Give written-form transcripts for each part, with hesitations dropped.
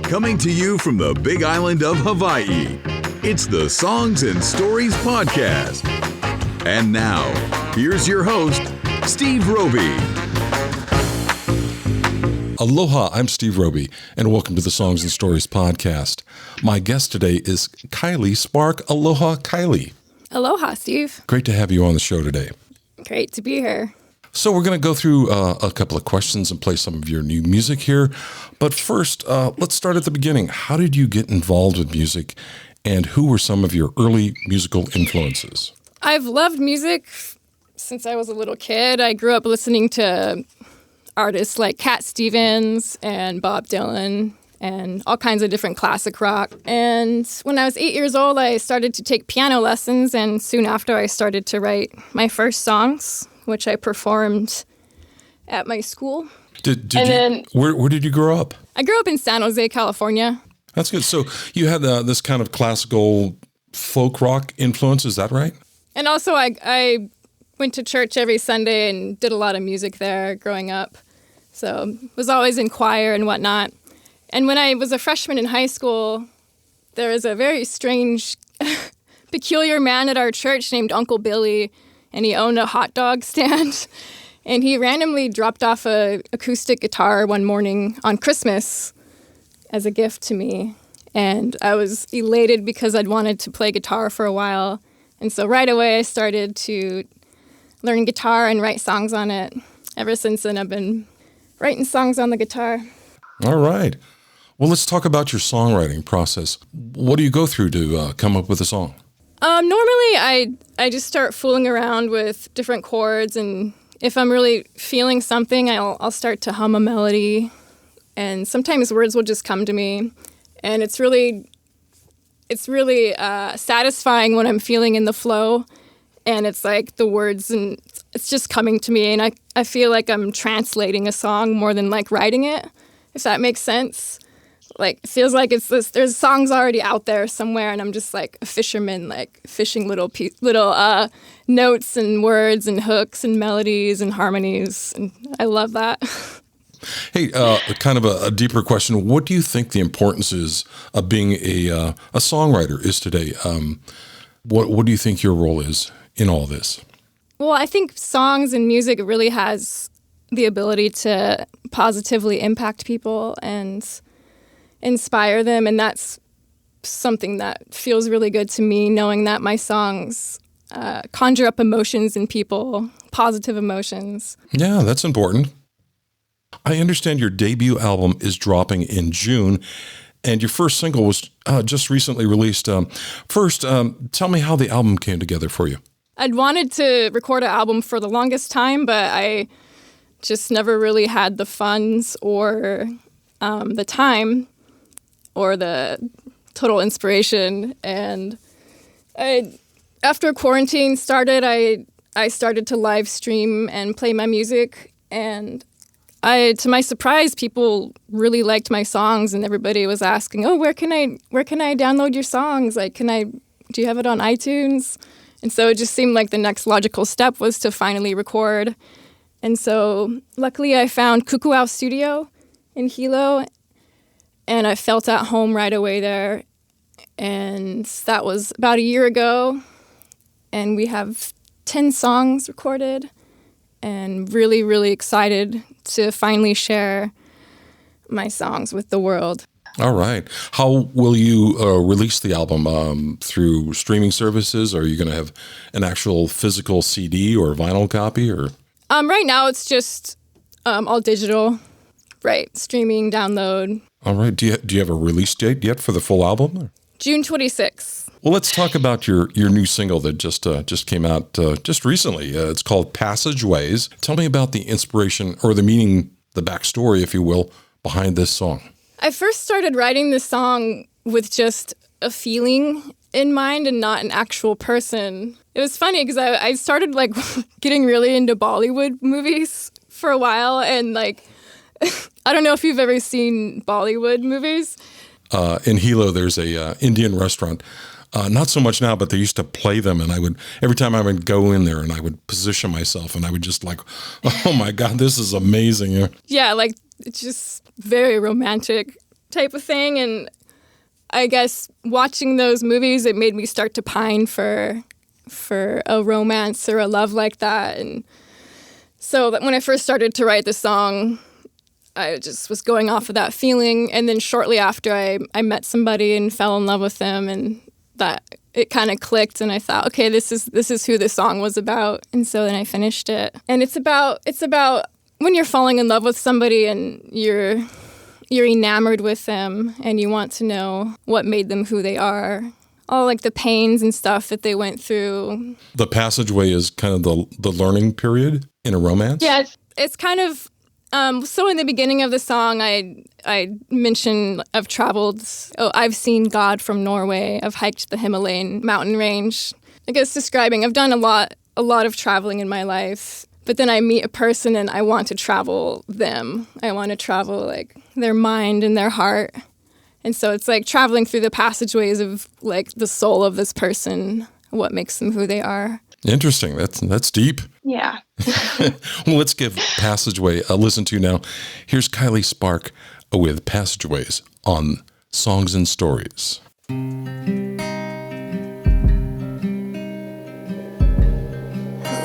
Coming to you from the big island of Hawaii, it's the Songs and Stories Podcast. And now, here's your host, Steve Roby. Aloha, I'm Steve Roby, and welcome to the Songs and Stories Podcast. My guest today is Kailee Spark. Aloha, Kailee. Aloha, Steve. Great to have you on the show today. Great to be here. So we're going to go through a couple of questions and play some of your new music here. But first, let's start at the beginning. How did you get involved with music, and who were some of your early musical influences? I've loved music since I was a little kid. I grew up listening to artists like Cat Stevens and Bob Dylan and all kinds of different classic rock. And when I was 8 years old, I started to take piano lessons, and soon after I started to write my first songs, which I performed at my school. Where did you grow up? I grew up in San Jose, California. That's good. So you had this kind of classical folk rock influence, is that right? And also I went to church every Sunday and did a lot of music there growing up. So was always in choir and whatnot. And when I was a freshman in high school, there was a very strange, peculiar man at our church named Uncle Billy, and he owned a hot dog stand. And he randomly dropped off an acoustic guitar one morning on Christmas as a gift to me. And I was elated because I'd wanted to play guitar for a while. And so right away I started to learn guitar and write songs on it. Ever since then, I've been writing songs on the guitar. All right. Well, let's talk about your songwriting process. What do you go through to come up with a song? Normally, I just start fooling around with different chords, and if I'm really feeling something, I'll start to hum a melody, and sometimes words will just come to me, and it's really satisfying when I'm feeling in the flow. And it's like the words, and it's just coming to me. And I feel like I'm translating a song more than like writing it, if that makes sense. Like, it feels like there's songs already out there somewhere, and I'm just like a fisherman, like fishing little notes and words and hooks and melodies and harmonies. And I love that. Hey, kind of a deeper question. What do you think the importance is of being a songwriter is today? What do you think your role is in all this? Well, I think songs and music really has the ability to positively impact people and inspire them. And that's something that feels really good to me, knowing that my songs conjure up emotions in people, positive emotions. Yeah, that's important. I understand your debut album is dropping in June, and your first single was just recently released. First, tell me how the album came together for you. I'd wanted to record an album for the longest time, but I just never really had the funds or the time or the total inspiration. And after quarantine started, I started to live stream and play my music, and to my surprise, people really liked my songs, and everybody was asking, "Oh, where can I download your songs? Like, do you have it on iTunes?" And so it just seemed like the next logical step was to finally record. And so luckily I found Kukuau Studio in Hilo, and I felt at home right away there. And that was about a year ago, and we have 10 songs recorded, and really, really excited to finally share my songs with the world. All right. How will you release the album? Through streaming services? Are you going to have an actual physical CD or vinyl copy? Or right now it's just all digital, right? Streaming, download. All right. Do you have a release date yet for the full album? Or? June 26th. Well, let's talk about your new single that just came out just recently. It's called Passageways. Tell me about the inspiration or the meaning, the backstory, if you will, behind this song. I first started writing this song with just a feeling in mind and not an actual person. It was funny because I started like getting really into Bollywood movies for a while, and like I don't know if you've ever seen Bollywood movies. In Hilo, there's a Indian restaurant. Not so much now, but they used to play them, and every time I would go in there and I would position myself, and I would just like, oh my God, this is amazing. Yeah, like it's just very romantic type of thing. And I guess watching those movies, it made me start to pine for a romance or a love like that. And so that when I first started to write the song, I just was going off of that feeling. And then shortly after, I met somebody and fell in love with them, and that it kind of clicked. And I thought, okay, this is who this song was about. And so then I finished it. And it's about when you're falling in love with somebody and you're enamored with them and you want to know what made them who they are, all like the pains and stuff that they went through. The passageway is kind of the learning period in a romance? Yeah, it's kind of, so in the beginning of the song, I mentioned I've seen God from Norway. I've hiked the Himalayan mountain range. I guess describing, I've done a lot of traveling in my life, but then I meet a person and I want to travel them. I want to travel like their mind and their heart. And so it's like traveling through the passageways of like the soul of this person, what makes them who they are. Interesting. That's deep. Yeah. Well, let's give Passageway a listen to now. Here's Kailee Spark with Passageways on Songs and Stories.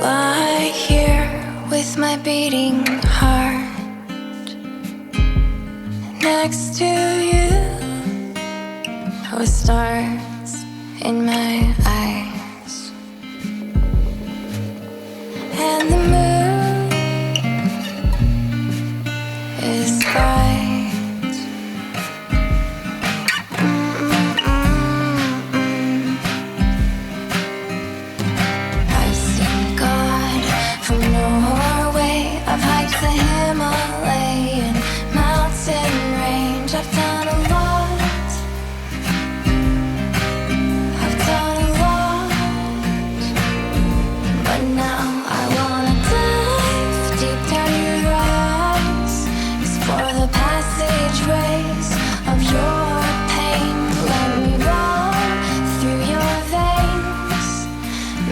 Lie here with my beating heart next to you, with stars in my eyes. And the moon is bright. I've seen God from Norway. I've hiked the Himalayan mountain range. I've done a lot. I've done a lot. But now I wanna dive deep down your eyes, explore the passageways of your pain. Let me run through your veins,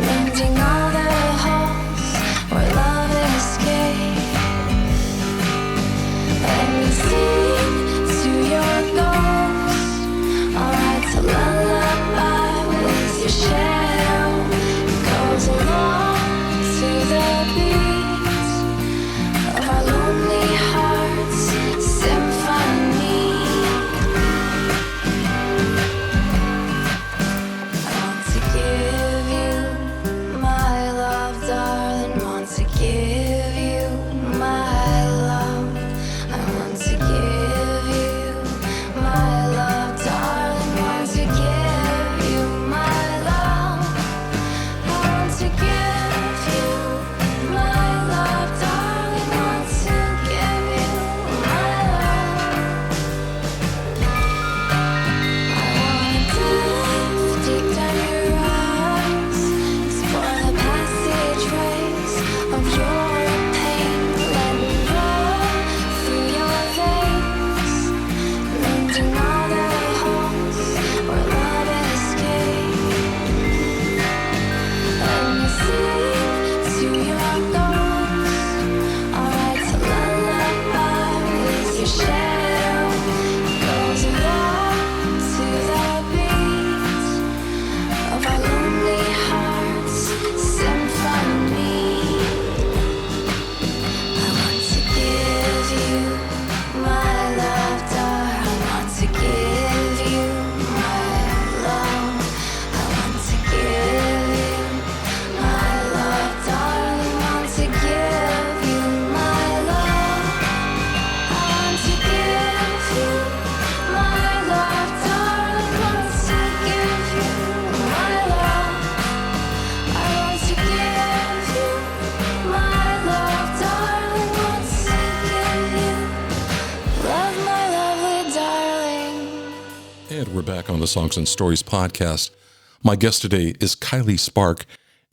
mending all the holes where love escaped. Let me sing to your ghost. I'll write a lullaby with your shadow. It goes along to the beat of our lonely hearts' symphony. I want to give you my love, darling. Want to give you my love. I want to give you my love, darling. Want to give you my love. I want to give you my love, darling. Want to give you my love. I wanna dive deep down your eyes, explore the passageways of your pain. Let me run through your veins, mending all the holes where love escaped. Let me sing to your ghost. I'll write a lullaby with your shadow. It goes along to the beat of our lonely hearts' symphony. I want to give you my love, darling. I want to give you my love. I want to give you my love, darling. Want to give you my love. I want to give you my love, darling. Want to give you my love. I want to give you my love, darling. Want to give you love, my lovely darling. And we're back on the Songs and Stories podcast. My guest today is Kailee Spark,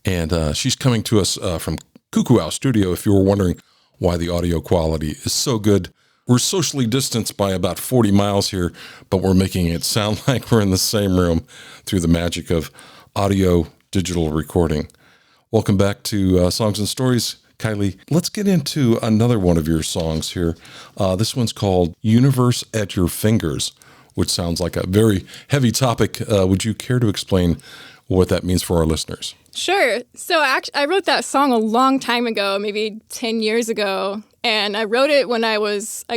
and she's coming to us from Cuckoo Owl Studio. If you were wondering why the audio quality is so good, we're socially distanced by about 40 miles here, but we're making it sound like we're in the same room through the magic of audio digital recording. Welcome back to Songs and Stories, Kailee, let's get into another one of your songs here. This one's called Universe at Your Fingers, which sounds like a very heavy topic. Would you care to explain what that means for our listeners? Sure. So I wrote that song a long time ago, maybe 10 years ago. And I wrote it when I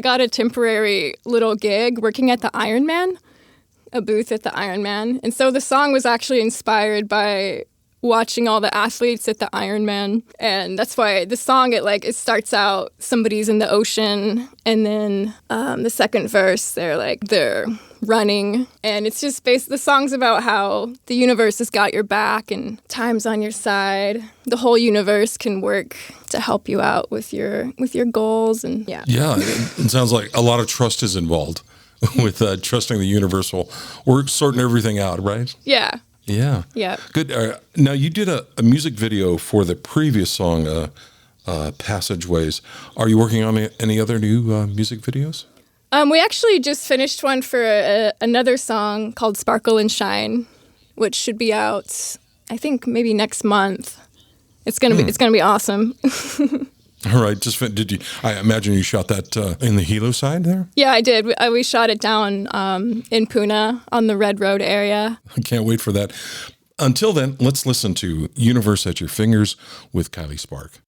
got a temporary little gig working at the Ironman, a booth at the Ironman. And so the song was actually inspired by watching all the athletes at the Ironman. And that's why the song, it starts out, somebody's in the ocean. And then the second verse, they're running. And it's just the song's about how the universe has got your back and time's on your side. The whole universe can work to help you out with your goals. And yeah. Yeah, it sounds like a lot of trust is involved with trusting the universe will work, sorting everything out, right? Yeah. Yeah. Yeah. Good. Now, you did a music video for the previous song, Passageways. Are you working on any other new music videos? We actually just finished one for another song called Sparkle and Shine, which should be out, I think, maybe next month. It's gonna be awesome. All right. I imagine you shot that in the Hilo side there? Yeah, I did. We shot it down in Puna on the Red Road area. I can't wait for that. Until then, let's listen to Universe at Your Fingers with Kailee Spark.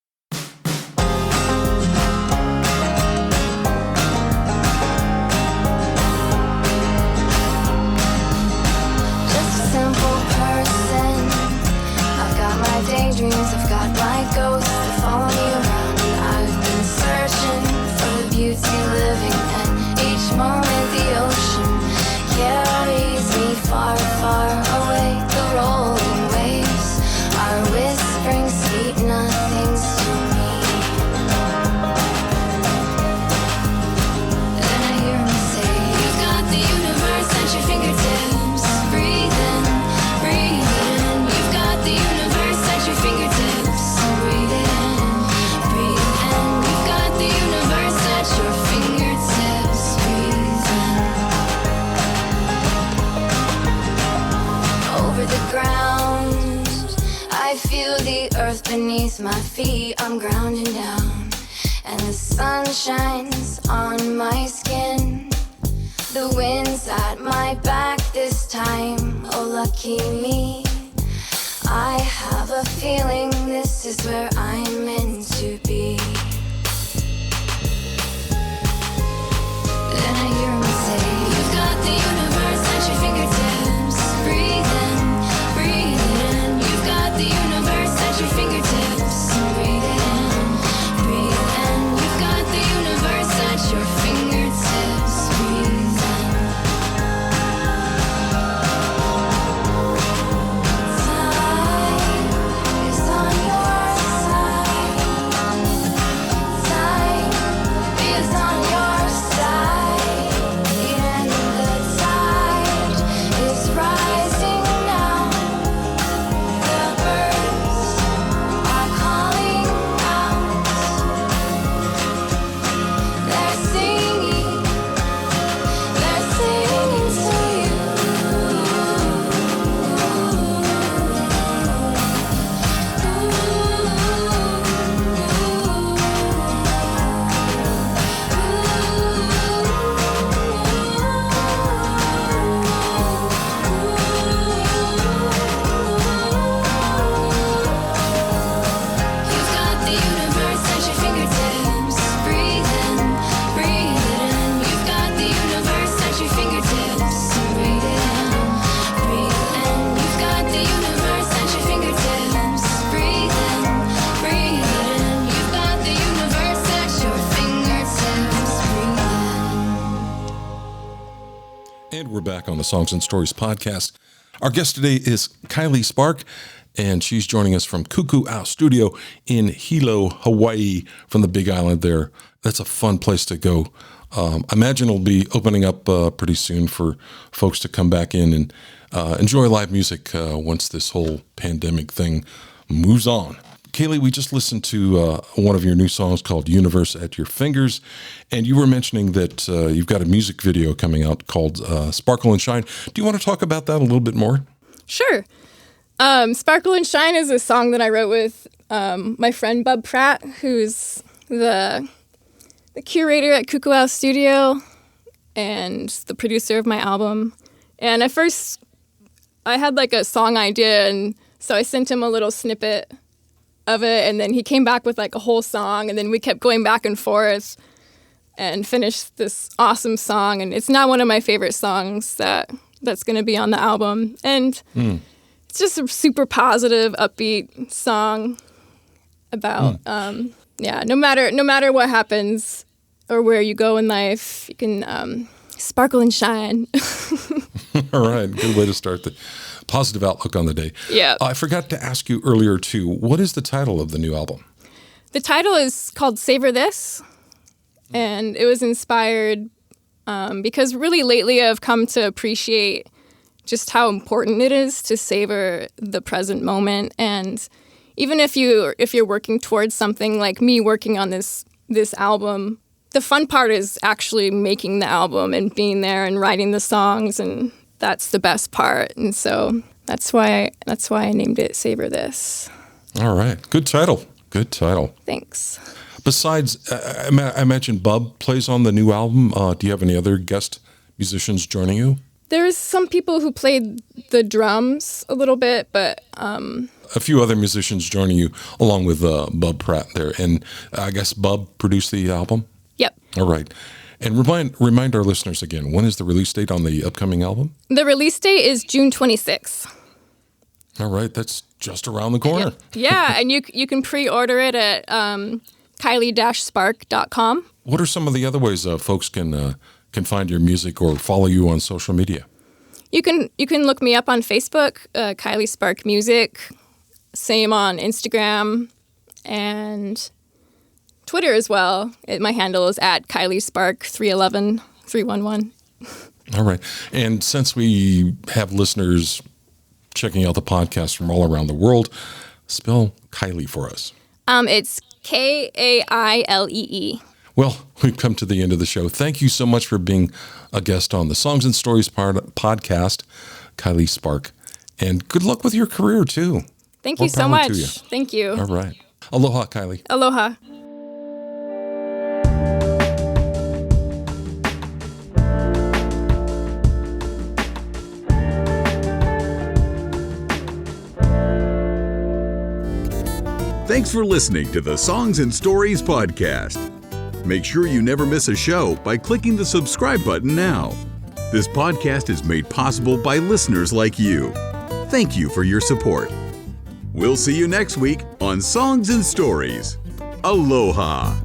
Just a simple person. I've got my daydreams, I've got my ghosts that follow me around. I've been searching for the beauty living, and each moment the ocean carries me far, far away. The rolling waves are whispering sweet nothings to me. Then I hear 'em say, you've got the universe at your fingertips. Breathe in, breathe in. You've got the universe at your fingertips. Breathe in, breathe in. You've got the universe at your fingertips. Breathe in. Over the ground, I feel the earth beneath my feet. I'm grounding down, and the sun shines on my skin. The wind's at my back this time, oh lucky me. I have a feeling this is where I'm meant to be. Then I hear 'em say, you've got the universe at your fingertips. Breathe in, breathe in. You've got the universe at your fingertips. Breathe in, breathe in. You've got the universe at your fingertips. Breathe in. Time is on your side. Time is on your side. And the tide is rising now. The birds are calling out. They're singing to You've got the universe at your fingertips. Breathe in, breathe in. You've got the universe at your fingertips. Breathe in, breathe in. You've got the universe at your fingertips. Breathe in, breathe in. You've got the universe at your fingertips. Breathe in. And we're back on the Songs and Stories podcast. Our guest today is Kailee Spark, and she's joining us from Cuckoo Owl Studio in Hilo, Hawaii, from the Big Island there. That's a fun place to go. I imagine it'll be opening up pretty soon for folks to come back in and enjoy live music once this whole pandemic thing moves on. Kailee, we just listened to one of your new songs called Universe at Your Fingers, and you were mentioning that you've got a music video coming out called Sparkle and Shine. Do you want to talk about that a little bit more? Sure. Sparkle and Shine is a song that I wrote with my friend Bub Pratt, who's the curator at Cuckoo House Studio and the producer of my album. And at first, I had like a song idea, and so I sent him a little snippet of it, and then he came back with like a whole song, and then we kept going back and forth and finished this awesome song. And it's now one of my favorite songs that's going to be on the album. And it's just a super positive, upbeat song about, no matter what happens or where you go in life, you can sparkle and shine. All right. Good way to start the positive outlook on the day. Yeah. I forgot to ask you earlier, too. What is the title of the new album? The title is called Savor This, and it was inspired because really lately I've come to appreciate just how important it is to savor the present moment. And even if you're working towards something, like me working on this album, the fun part is actually making the album and being there and writing the songs, and that's the best part. And so that's why I named it Savor This. All right. Good title. Good title. Thanks. Besides, I imagine Bub plays on the new album. Do you have any other guest musicians joining you? There's some people who played the drums a little bit, but a few other musicians joining you, along with Bub Pratt there. And I guess Bub produced the album? Yep. All right. And remind our listeners again, when is the release date on the upcoming album? The release date is June 26th. All right. That's just around the corner. Yeah, and you can pre-order it at Kailee-Spark.com. What are some of the other ways folks can find your music or follow you on social media? You can look me up on Facebook, Kailee Spark Music. Same on Instagram and Twitter as well. My handle is at Kailee Spark 311. All right. And since we have listeners checking out the podcast from all around the world, spell Kailee for us. It's Kailee. Well, we've come to the end of the show. Thank you so much for being a guest on the Songs and Stories podcast, Kailee Spark. And good luck with your career, too. Thank More you so power much. to you. Thank you. All right. Aloha, Kailee. Aloha. Thanks for listening to the Songs and Stories podcast. Make sure you never miss a show by clicking the subscribe button now. This podcast is made possible by listeners like you. Thank you for your support. We'll see you next week on Songs and Stories. Aloha.